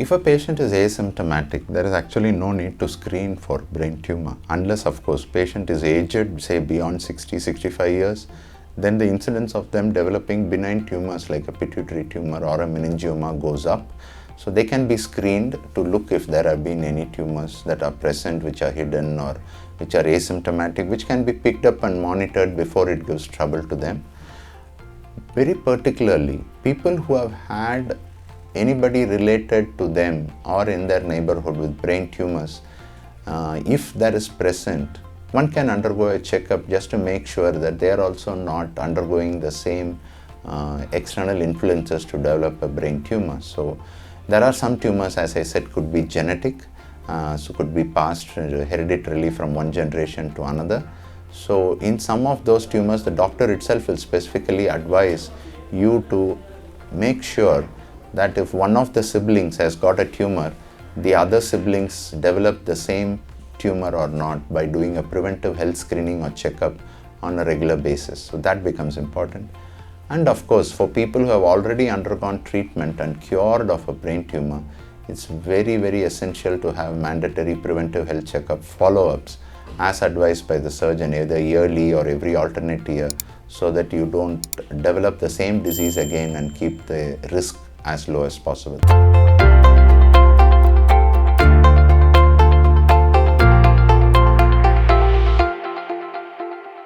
If a patient is asymptomatic, there is actually no need to screen for brain tumor unless, of course, patient is aged, say beyond 60, 65 years, then the incidence of them developing benign tumors like a pituitary tumor or a meningioma goes up. So they can be screened to look if there have been any tumors that are present which are hidden or which are asymptomatic, which can be picked up and monitored before it gives trouble to them. Very particularly, people who have had anybody related to them or in their neighborhood with brain tumors, if that is present, one can undergo a checkup just to make sure that they are also not undergoing the same external influences to develop a brain tumor. So there are some tumors, as I said, could be genetic, so could be passed hereditarily from one generation to another. So in some of those tumors, the doctor itself will specifically advise you to make sure that if one of the siblings has got a tumor, the other siblings develop the same tumor or not by doing a preventive health screening or checkup on a regular basis. So that becomes important. And of course, for people who have already undergone treatment and cured of a brain tumor, it's very, very essential to have mandatory preventive health checkup follow-ups as advised by the surgeon, either yearly or every alternate year, so that you don't develop the same disease again and keep the risk as low as possible.